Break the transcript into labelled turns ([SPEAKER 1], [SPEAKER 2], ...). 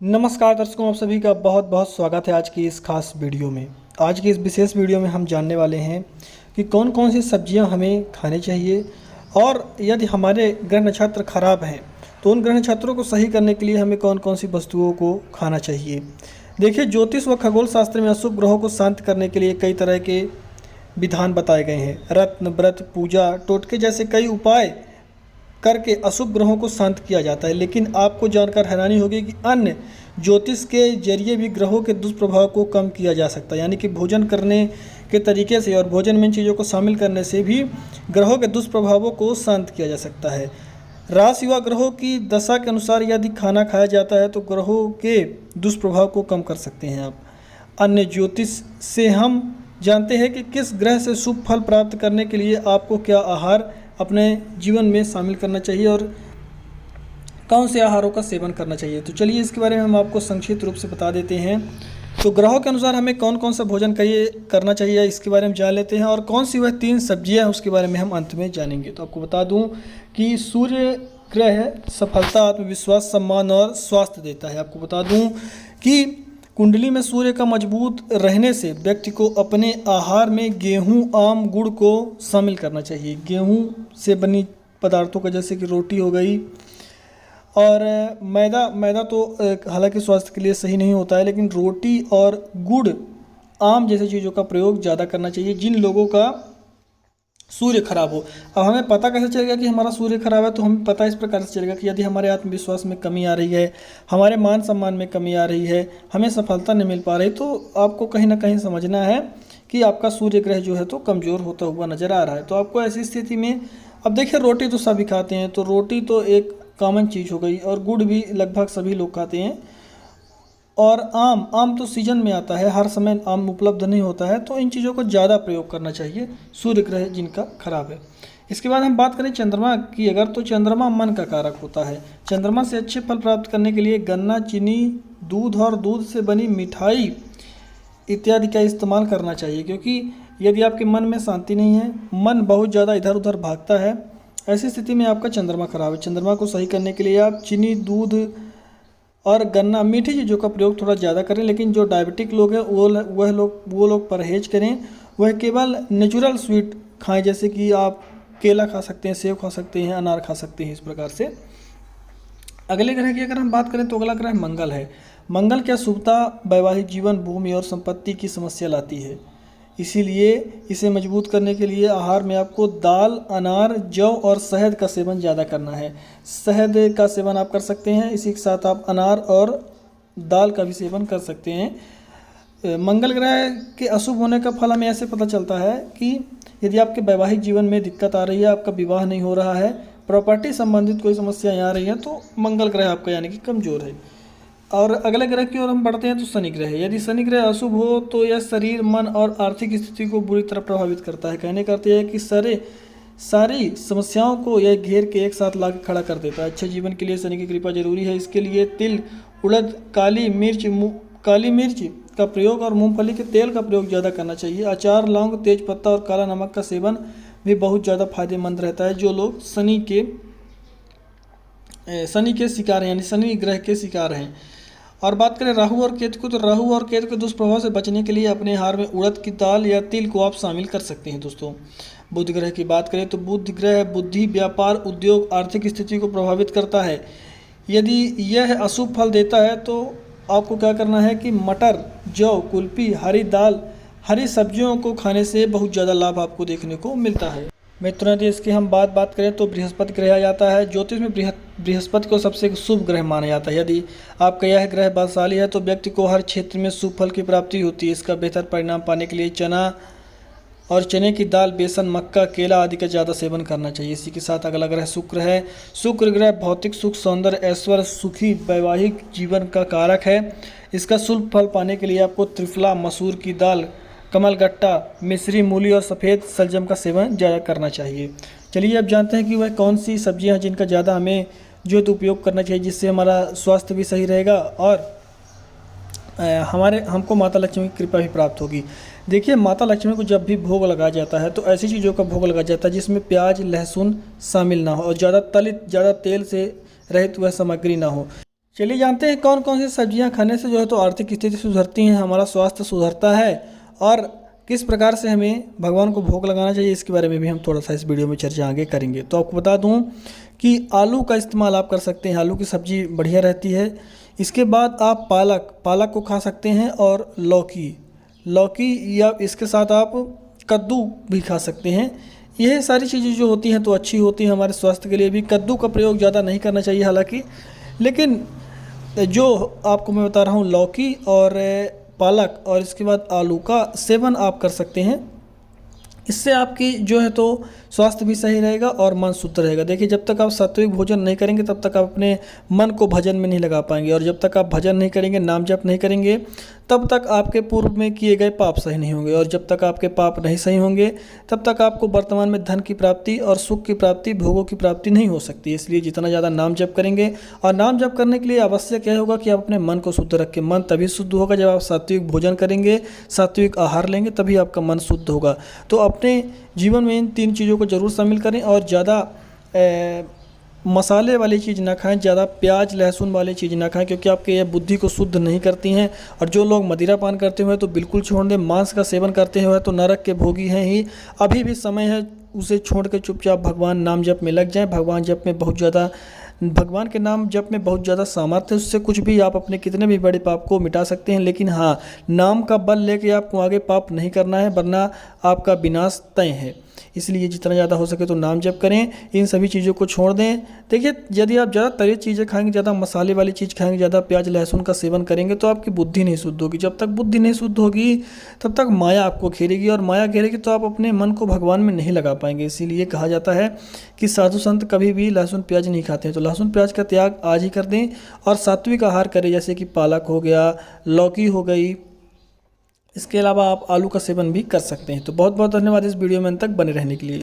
[SPEAKER 1] नमस्कार दर्शकों, आप सभी का बहुत बहुत स्वागत है आज की इस खास वीडियो में। आज की इस विशेष वीडियो में हम जानने वाले हैं कि कौन कौन सी सब्जियां हमें खाने चाहिए और यदि हमारे ग्रह नक्षत्र खराब हैं तो उन ग्रह नक्षत्रों को सही करने के लिए हमें कौन कौन सी वस्तुओं को खाना चाहिए। देखिए, ज्योतिष व खगोल शास्त्र में अशुभ ग्रहों को शांत करने के लिए कई तरह के विधान बताए गए हैं। रत्न, व्रत, पूजा, टोटके जैसे कई उपाय करके अशुभ ग्रहों को शांत किया जाता है। लेकिन आपको जानकर हैरानी होगी कि अन्य ज्योतिष के जरिए भी ग्रहों के दुष्प्रभाव को कम किया जा सकता है। यानी कि भोजन करने के तरीके से और भोजन में इन चीज़ों को शामिल करने से भी ग्रहों के दुष्प्रभावों को शांत किया जा सकता है। राशि व ग्रहों की दशा के अनुसार यदि खाना खाया जाता है तो ग्रहों के दुष्प्रभाव को कम कर सकते हैं आप। अन्य ज्योतिष से हम जानते हैं कि किस ग्रह से शुभ फल प्राप्त करने के लिए आपको क्या आहार अपने जीवन में शामिल करना चाहिए और कौन से आहारों का सेवन करना चाहिए। तो चलिए इसके बारे में हम आपको संक्षिप्त रूप से बता देते हैं। तो ग्रहों के अनुसार हमें कौन कौन सा भोजन करना चाहिए इसके बारे में जान लेते हैं, और कौन सी वह 3 सब्जियां हैं उसके बारे में हम अंत में जानेंगे। तो आपको बता दूं कि सूर्य ग्रह सफलता, आत्मविश्वास, सम्मान और स्वास्थ्य देता है। आपको बता दूं कि कुंडली में सूर्य का मजबूत रहने से व्यक्ति को अपने आहार में गेहूं, आम, गुड़ को शामिल करना चाहिए। गेहूं से बनी पदार्थों का जैसे कि रोटी हो गई, और मैदा तो हालांकि स्वास्थ्य के लिए सही नहीं होता है, लेकिन रोटी और गुड़, आम जैसी चीज़ों का प्रयोग ज़्यादा करना चाहिए जिन लोगों का सूर्य खराब हो। अब हमें पता कैसे चलेगा कि हमारा सूर्य खराब है? तो हमें पता इस प्रकार से चलेगा कि यदि हमारे आत्मविश्वास में कमी आ रही है, हमारे मान सम्मान में कमी आ रही है, हमें सफलता नहीं मिल पा रही, तो आपको कहीं ना कहीं समझना है कि आपका सूर्य ग्रह जो है तो कमज़ोर होता हुआ नज़र आ रहा है। तो आपको ऐसी स्थिति में, अब देखिए, रोटी तो सभी खाते हैं, तो रोटी तो एक कॉमन चीज़ हो गई, और गुड़ भी लगभग सभी लोग खाते हैं। और आम तो सीजन में आता है, हर समय आम उपलब्ध नहीं होता है, तो इन चीज़ों को ज़्यादा प्रयोग करना चाहिए सूर्य ग्रह जिनका खराब है। इसके बाद हम बात करें चंद्रमा की, अगर तो चंद्रमा मन का कारक होता है। चंद्रमा से अच्छे फल प्राप्त करने के लिए गन्ना, चीनी, दूध और दूध से बनी मिठाई इत्यादि का इस्तेमाल करना चाहिए, क्योंकि यदि आपके मन में शांति नहीं है, मन बहुत ज़्यादा इधर उधर भागता है, ऐसी स्थिति में आपका चंद्रमा खराब है। चंद्रमा को सही करने के लिए आप चीनी, दूध और गन्ना, मीठी चीज़ों का प्रयोग थोड़ा ज़्यादा करें। लेकिन जो डायबिटिक लोग हैं वो लोग परहेज करें, वह केवल नेचुरल स्वीट खाएं, जैसे कि आप केला खा सकते हैं, सेब खा सकते हैं, अनार खा सकते हैं, इस प्रकार से। अगले ग्रह की अगर हम बात करें तो अगला ग्रह मंगल है। मंगल क्या शुभता, वैवाहिक जीवन, भूमि और संपत्ति की समस्या लाती है। इसीलिए इसे मजबूत करने के लिए आहार में आपको दाल, अनार, जौ और शहद का सेवन ज़्यादा करना है। शहद का सेवन आप कर सकते हैं, इसी के साथ आप अनार और दाल का भी सेवन कर सकते हैं। मंगल ग्रह के अशुभ होने का फल हमें ऐसे पता चलता है कि यदि आपके वैवाहिक जीवन में दिक्कत आ रही है, आपका विवाह नहीं हो रहा है, प्रॉपर्टी संबंधित कोई समस्याएं आ रही हैं, तो मंगल ग्रह आपका यानी कि कमज़ोर है। और अगले ग्रह की ओर हम बढ़ते हैं तो शनि ग्रह है। यदि शनि ग्रह अशुभ हो तो यह शरीर, मन और आर्थिक स्थिति को बुरी तरह प्रभावित करता है। कहने का अर्थ यह है कि सारी समस्याओं को यह घेर के एक साथ ला के खड़ा कर देता है। अच्छे जीवन के लिए शनि की कृपा जरूरी है। इसके लिए तिल, उड़द, काली मिर्च का प्रयोग और मूंगफली के तेल का प्रयोग ज़्यादा करना चाहिए। अचार, लौंग, तेज पत्ता और काला नमक का सेवन भी बहुत ज़्यादा फायदेमंद रहता है। जो लोग शनि के शिकार हैं, यानी शनि ग्रह के शिकार हैं। और बात करें राहु और केतु को, तो राहु और केतु के दुष्प्रभाव से बचने के लिए अपने आहार में उड़द की दाल या तिल को आप शामिल कर सकते हैं। दोस्तों, बुध ग्रह की बात करें तो बुध ग्रह बुद्धि, व्यापार, उद्योग, आर्थिक स्थिति को प्रभावित करता है। यदि यह अशुभ फल देता है तो आपको क्या करना है कि मटर, जौ, कुल्फी, हरी दाल, हरी सब्जियों को खाने से बहुत ज़्यादा लाभ आपको देखने को मिलता है। मित्रों, यदि इसकी हम बात करें तो बृहस्पति ग्रह आ जाता है। ज्योतिष में बृहस्पति को सबसे शुभ ग्रह माना जाता है। यदि आपका यह ग्रह बलशाली है तो व्यक्ति को हर क्षेत्र में शुभ फल की प्राप्ति होती है। इसका बेहतर परिणाम पाने के लिए चने की दाल, बेसन, मक्का, केला आदि का ज़्यादा सेवन करना चाहिए। इसी के साथ अगला ग्रह शुक्र है। शुक्र ग्रह भौतिक सुख, सौंदर्य, ऐश्वर्य, सुखी वैवाहिक जीवन का कारक है। इसका शुभ फल पाने के लिए आपको त्रिफला, मसूर की दाल, कमलगट्टा, मिश्री, मूली और सफ़ेद सलजम का सेवन ज़्यादा करना चाहिए। चलिए अब जानते हैं कि वह कौन सी सब्जियां हैं जिनका ज़्यादा हमें जो तो उपयोग करना चाहिए, जिससे हमारा स्वास्थ्य भी सही रहेगा और हमको माता लक्ष्मी की कृपा भी प्राप्त होगी। देखिए, माता लक्ष्मी को जब भी भोग लगाया जाता है तो ऐसी चीज़ों का भोग लगाया जाता है जिसमें प्याज, लहसुन शामिल ना हो और ज़्यादा तेल से रहित वह सामग्री ना हो। चलिए जानते हैं कौन कौन सी सब्जियां खाने से जो है तो आर्थिक स्थिति सुधरती हैं, हमारा स्वास्थ्य सुधरता है और किस प्रकार से हमें भगवान को भोग लगाना चाहिए, इसके बारे में भी हम थोड़ा सा इस वीडियो में चर्चा आगे करेंगे। तो आपको बता दूं कि आलू का इस्तेमाल आप कर सकते हैं, आलू की सब्ज़ी बढ़िया रहती है। इसके बाद आप पालक को खा सकते हैं और लौकी या इसके साथ आप कद्दू भी खा सकते हैं। यह सारी चीज़ें जो होती हैं तो अच्छी होती हैं हमारे स्वास्थ्य के लिए भी। कद्दू का प्रयोग ज़्यादा नहीं करना चाहिए हालांकि, लेकिन जो आपको मैं बता रहा हूँ लौकी और पालक और इसके बाद आलू का सेवन आप कर सकते हैं। इससे आपकी जो है तो स्वास्थ्य भी सही रहेगा और मन शुद्ध रहेगा। देखिए, जब तक आप सात्विक भोजन नहीं करेंगे तब तक आप अपने मन को भजन में नहीं लगा पाएंगे, और जब तक आप भजन नहीं करेंगे, नाम जप नहीं करेंगे, तब तक आपके पूर्व में किए गए पाप सही नहीं होंगे, और जब तक आपके पाप नहीं सही होंगे तब तक आपको वर्तमान में धन की प्राप्ति और सुख की प्राप्ति, भोगों की प्राप्ति नहीं हो सकती। इसलिए जितना ज़्यादा नाम जप करेंगे, और नाम जप करने के लिए आवश्यक क्या होगा कि आप अपने मन को शुद्ध रखें। मन तभी शुद्ध होगा जब आप सात्विक भोजन करेंगे, सात्विक आहार लेंगे, तभी आपका मन शुद्ध होगा। तो अपने जीवन में इन 3 चीज़ों को जरूर शामिल करें, और ज़्यादा मसाले वाली चीज़ ना खाएं, ज़्यादा प्याज लहसुन वाली चीज़ ना खाएं, क्योंकि आपके ये बुद्धि को शुद्ध नहीं करती हैं। और जो लोग मदिरा पान करते हुए तो बिल्कुल छोड़ दें, मांस का सेवन करते हुए तो नरक के भोगी हैं ही। अभी भी समय है, उसे छोड़ के चुपचाप भगवान नाम जप में लग जाएं। भगवान के नाम जप में बहुत ज़्यादा सामर्थ्य है, उससे कुछ भी आप अपने कितने भी बड़े पाप को मिटा सकते हैं। लेकिन हाँ, नाम का बल लेके आपको आगे पाप नहीं करना है, वरना आपका विनाश तय है। इसलिए जितना ज़्यादा हो सके तो नाम जप करें, इन सभी चीज़ों को छोड़ दें। देखिए, यदि आप ज़्यादा तली चीज़ें खाएंगे, ज़्यादा मसाले वाली चीज़ खाएंगे, ज़्यादा प्याज लहसुन का सेवन करेंगे तो आपकी बुद्धि नहीं शुद्ध होगी। जब तक बुद्धि नहीं शुद्ध होगी तब तक माया आपको घेरेगी, और माया घेरेगी तो आप अपने मन को भगवान में नहीं लगा पाएंगे। इसीलिए कहा जाता है कि साधु संत कभी भी लहसुन प्याज नहीं खाते हैं। तो लहसुन प्याज का त्याग आज ही कर दें और सात्विक आहार करें, जैसे कि पालक हो गया, लौकी हो गई। इसके अलावा आप आलू का सेवन भी कर सकते हैं। तो बहुत बहुत धन्यवाद इस वीडियो में अंत तक बने रहने के लिए।